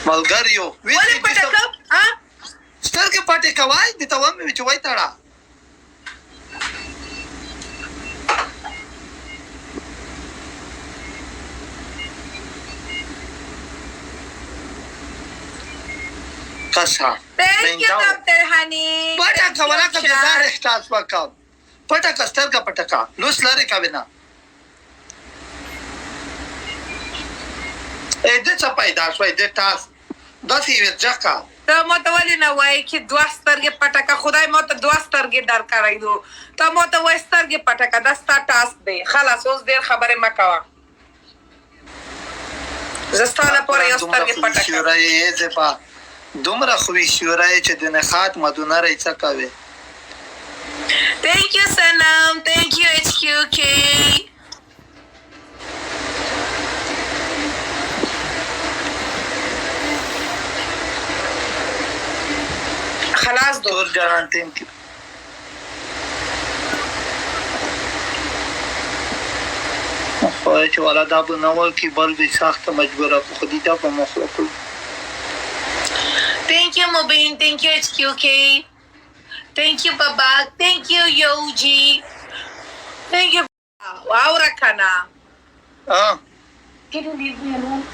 ملګریو ولې پټه کړم سترګې پټې کوای د ته ومې چې وای تړه کسا Thank you, Dr. Honey. پټه کوله که د ځان احساس وکړم پټه که سترګه پټه کا لوس لرې کوې نه د څه پیدا شوی د تاس داسې یې ځکه ته ماته ولې نه وایې چې دوه سترګې پټه کړه خدای ماته دوه سترګې درکړی دو ته ماته وایې سترګې پټه کړه دا ستا ټاسک دی خلاص اوس ډېر خبرې مه کوه زه ستا لپاره یو سترګې پټه کړم دومره خوی شوری چې د نخات مدونه ری څه کوې Thank you, Sanam. Thank you, HQK. خلاص دو تور جانان تhank you خواهی چې والا دا به نول کی بل بی ساخت مجبوره خودی دا به مخلوقو Thank you, Mubin. Thank you, HQK. Thank you, Baba. Thank you, Yoji. Thank you. Wow, Rakana. Can you leave me alone?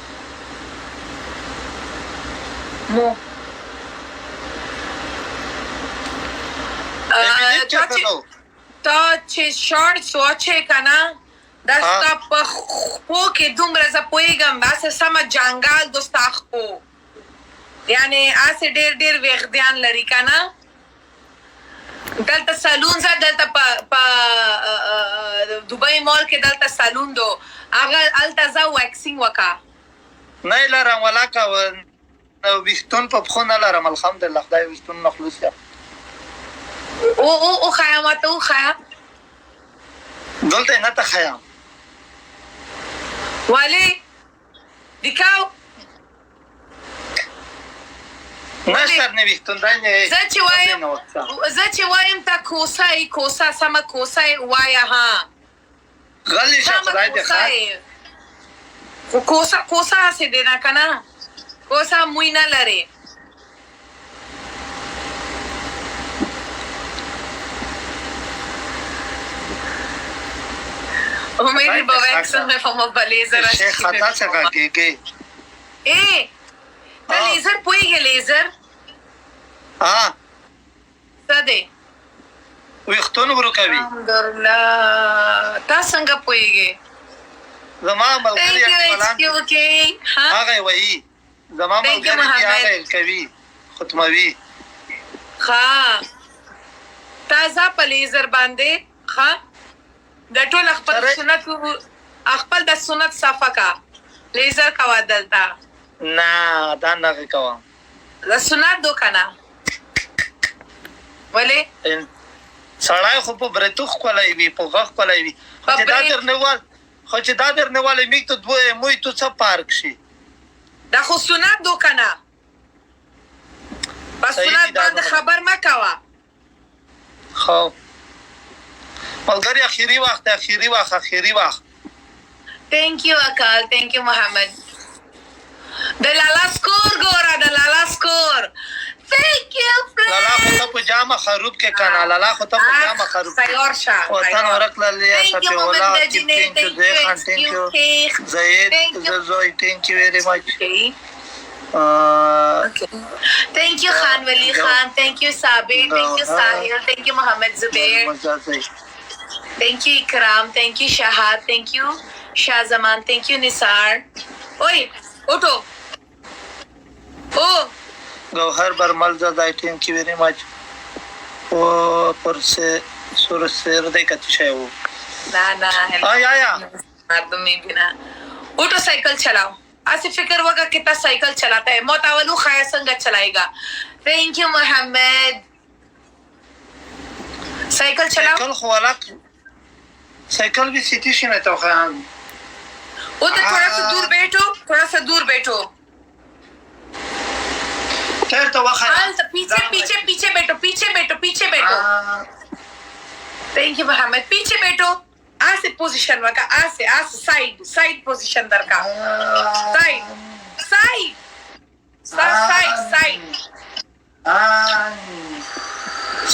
No. تا چې شارټ سوچې کنه دا ستا په خپو کې دومره زه پوهېږم داسې سمه جنګال دو ستا خپو یعنې هسې ډېر ډېر ویښتان لري که نه دلته سالون ځه دلته په دوبۍ مال کې دلته سالون دو هغه هلته ځه واکسینګ وکړه نه یې لرم ولاکه ویښتون په پښو نه لرم الحمدلله خدای ویښتون مخلوص یم وښایه ماته وښایه دلته یې نه ته ښیم ولې دیکاو نشتر نه ویښتون زه چې وایم ته کوسه یې کوسه سمه کوسه یې وایه ها غلی شه خدای دې ښه خو کوسه هسې دی نه که نه کوسه موی نه لرې امیدی با ویکسن بفهمم با لیزر شیخ خطا څنګه کېږي ته لیزر پوهېږې لیزر څه دی ویښتون ورکوي الحمدلله تا څنګه پوهېږې زما ملګري هغه یې وایي زما ملګري دي هغه یې کوي ختموي ښه تا ځه په لیزر باندې ښه د ټول خپل سنت خپل د سنت صفه کا لیزر کوا دلته نه دا نه کوم د سنت دو کنه ولې سړی خو په برتو ښکلی وي په غږ ښکلی وي خو چې دا درنوالی میک تو موی تو څه پارک شي دا خو سنت دو کنه په سنت باندې خبر مه کوه خو ملګری اخیری وخت thank you اکال thank you محمد د لالا سکور ګوره د لالا سکور thank you لالا خو ته په جامه خروب کې کنه لالا خو ته په جامه خروب تیار شه وطن ورکړه لیا شپه ولا thank you زید زوی thank you very much thank you خان ولی خان thank you صابر thank you ساحل thank you محمد زبیر thank you اکرام thank you شهاد thank you شاہ زمان thank you نثار اوئے اٹھو گوہر برمل زدائی thank you very much وہ پر سے سور سیر دے کتش ہے وہ آیا مردمی بنا اٹھو سائیکل چلاؤ ایسے فکر ہوگا کتنا سائیکل چلاتا ہے موتاولو خیر سنگت چلائے گا thank you محمد سائیکل چلاؤ سائیکل خوالا سائیکل بھی سیٹی شی نتا خیام ادھر تھوڑا سا دور بیٹھو خیر تو وخیر پیچھے بیٹھو thank you محمد پیچھے بیٹھو آسے پوزیشن وکا آسے سائیڈ پوزیشن در کا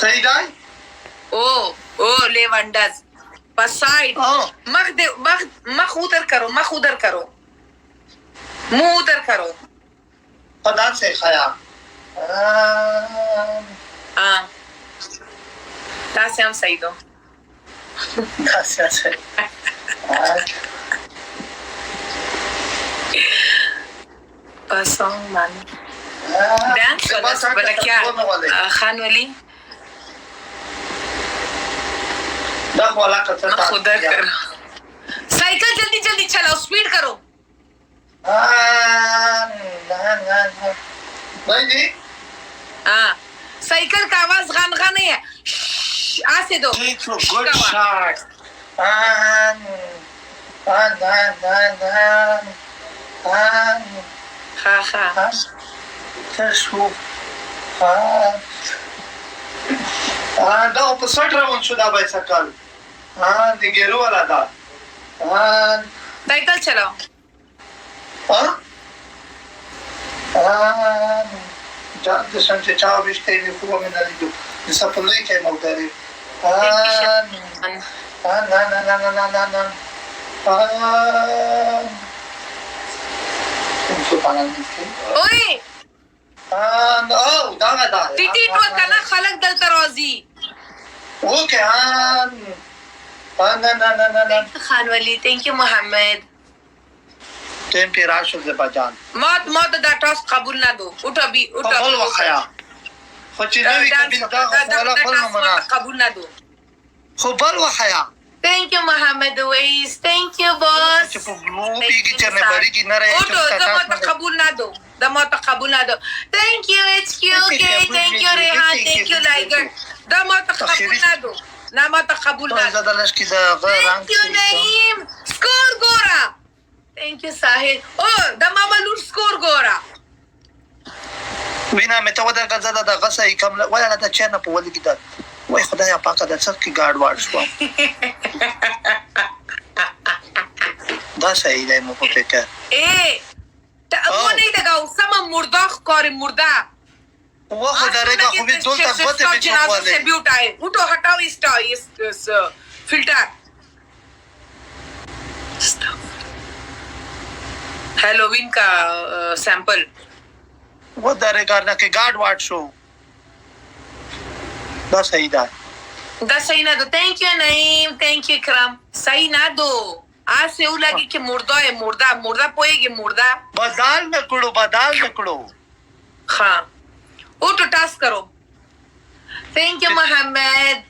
صحیح دی او لیونڈز پسائڈ مخ ادھر کرو منہ ادھر کرو خدا سے خیال ہاں تاسے ہم صحیح دو پاسوں مان ڈانس بلا کیا خان ولی مخ ادھر کرو سائیکل جلدی چلاؤ سپیڈ کرو جی ہاں سائیکل کا آواز غن نہیں ہے آسے دو گڈ شاٹ خواہ دا په سټ روان شو دا بایسکل د ګیرو والا دا سائیکل چلاؤ جان د سنت چا وشته وی خو مې نه لیدو د سپلې کې موټرې اوئے دا ټیټ وکړه خلک دلته راځي اوکے خان ولی تھینک یو محمد ټیم پی راشو زبجان موت دا ټاس قبول نه دو اٹھو بل وخیا خو چې نوې قبول دا ولا بل منا قبول نه دو خو بل وخیا تھینک یو محمد ویس تھینک یو باس چې په مو بیګی چرنه بری کی نه رہے اٹھو دا قبول نه دو تھینک یو ایچ کیو کے تھینک یو ریحان تھینک یو لائگر دا ما قبول نه دو نا ما قبول نه زړه لش کی دا رنگ تھینک یو نعیم سکور ګورا تھینک یو ساحل او دا ماما لور سکور ګورا وینا مې ته ودر غزا دا غسه کم ولا دا چنه په ولګی دا وای خدایا پاکه دا څه کی ګارد واړ شو دا صحیح دی مو په فکر وہ نہیں لگاؤ سما مردہ کاری مردہ وہ خدا رہے گا خوبی دول تک بہت بھی چھوڑ والے سے بھی اٹھائے اٹھو ہٹاؤ اس فلٹر ہیلووین کا سیمپل وہ دارے گارنا کے گارڈ واٹ شو دا صحیح دا نہ دو تھینک یو نعیم تھینک یو اکرام صحیح نہ دو آج سے وہ لگی کہ مردہ ہے مردہ پوئے گی مردہ بدال نکڑو ہاں اٹھو ٹاسک کرو تھینک یو محمد